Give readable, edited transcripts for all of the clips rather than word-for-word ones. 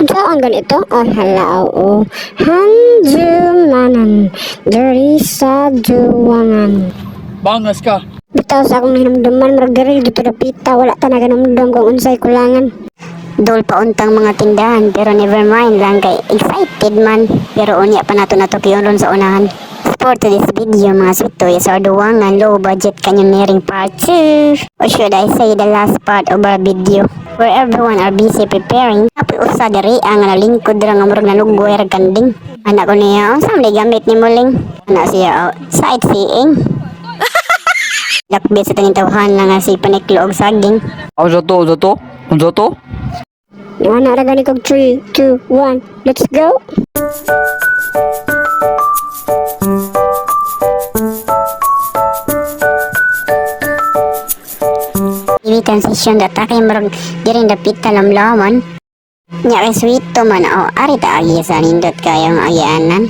Saan ganito? Oh, hala, oo. Hanjumanan. Dari sa juwangan. Bangas ka. Bitaw sa akong hinumduman, marag diri dito dapita. Wala ta naganumdum kung unsay kulangan. Dol pa untang mga tindahan, pero never mind lang kay excited man. Pero unya pa nato kiyon sa unahan. For today's video, mga sitoy, sa duwangan, low budget canyoneering part 2. Or should I say the last part of our video, where everyone are busy preparing. Apoy usa diri ang nalingkod ra nga murag nalugoy ra kanding. Anak ko niya, saan may gamit ni muling? Anak siya, sightseeing. Lakbit sa tanintawhan na nga si paniklo og saging. Ang zato? Anak ra gani kog 3, 2, 1, let's go! Ini transition data kay marag diri dapit talamlaman. Nya kay sweet to man o ari ta agi sa nindot kayang agianan.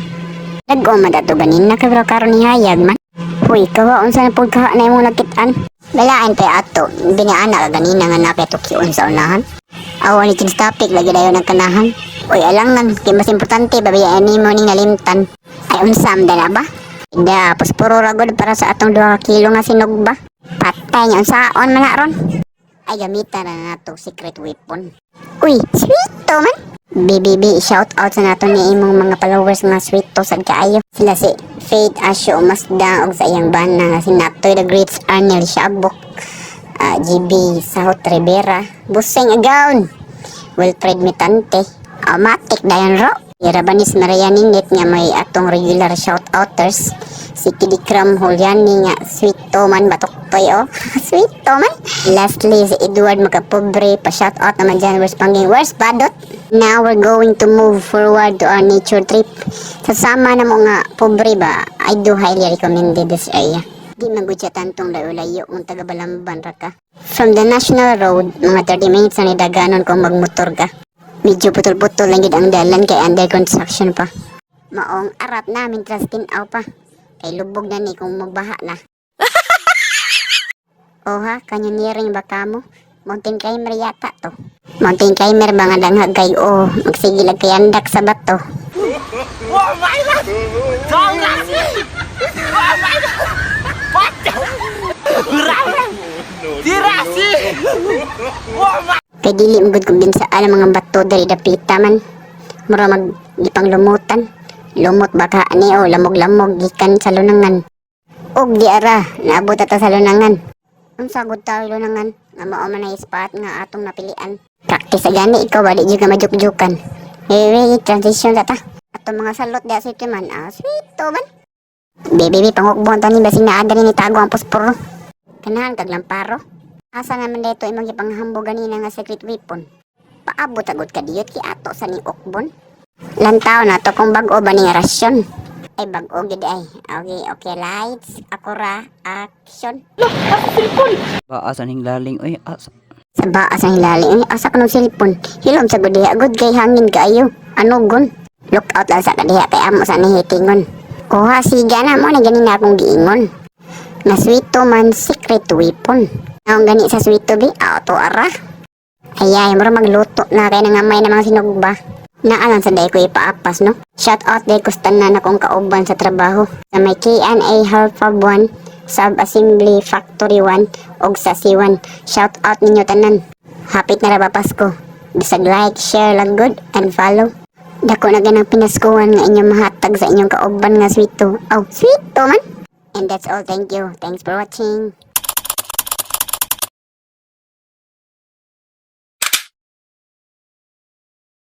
Dagko man dato ganin na kay karon ni hayag man. Uy, kawa unsa na pud ka na imong nakitaan? Balain pa ato, binaana ka ganina nga nakitukion sa unahan. Awan ni kins topic lagi dayon ang kanahan. Uy, alang nan, kay mas importante babayaan nimo ning nalimtan. Ay unsam dala ba? Ida, puspuro ragod para sa atong 2 kilo nga sinog ba? Patay niya saon man na ron. Ay gamitan na nato secret weapon. Uy, sweet to man. BBB, shout out sa nato ni imong mga followers nga sweet to sad kaayo. Sila si Faith Asyo Umasda og sa iyang bana nga si Natoy the Greats Arnel Shabok. GB South Rivera, Buseng Agaon, Wilfred Mitante, Matik Dayan Ro, Irabanis Marianinit nga may atong regular shout-outers, si Kidikram Juliani nga sweet to man batuktoy o, sweet to man. Lastly, si Edward Makapobre, pa-shoutout naman dyan, where's Pangging, where's Badot? Now we're going to move forward to our nature trip. Sasama na mo nga pobre ba, I do highly recommend this area. Di magudya tantong layo-layo kung taga-Balamban ra ka. From the national road, mga 30 minutes na nidaganon kung magmotor ka. Medyo putol-putol lang yun ang dalan kay under construction pa. Maong arap namin tras tinaw pa. Kay lubog na ni kung magbaha na. Oha, canyoneering ba ka mo? Mountain climber yata to. Mountain climber ba nga danghag kay o magsigilag kay andak sa bato. Oh my God! Oh my God! Dirasi! Oh my! Kay dili mo gud kumbinsa ang mga bato dari dapita man. Mura magipang lumutan. Lumot baka ani o lamog-lamog gikan sa lunangan. Og di ara naabot ata sa lunangan. Unsa gud tayo lunangan nga mao man ay spot nga atong napilian. Practice gani ikaw wali jud ka majuk-jukan. Anyway, transition ta. Atong mga salot di asip man. Sweet to man. Baby, pangukbon tani basing naada ni tago ang posporo. Kanahan kag lamparo. Asa naman dito imong ipanghambog ganina nga secret weapon. Paabot agud ka diyot ki ato sa ning ukbon. Lantaw na to kung bag-o ba ning rasyon. Ay bag-o gid ay. Okay, lights, akura, action. Look, asa cellphone? Baasan hing laling oy, asa. Sa baas ang hilaling asa kanong cellphone. Hilom sa gudiha agud kay hangin kaayo. Anugon. Look out lang sa kadiha kay amo sa nihitingon. Kuha siga na mo na ganina akong giingon. Na sweet to man secret weapon. Naong gani sa sweet to be auto ara. Ayay, mura magluto na kay nangamay na mga sinugba. Naalan sa day ko ipaapas no. Shout out day ko tanan na kong kauban sa trabaho. Sa may K&A Halfab 1, Sub Assembly Factory 1 og sa C1. Shout out ninyo tanan. Hapit na ra ba Pasko. Bisag like, share lang good and follow. Dako na ganang pinaskuhan nga inyong mahatag sa inyong kauban nga sweet to. Oh, sweet to man. And that's all. Thank you. Thanks for watching.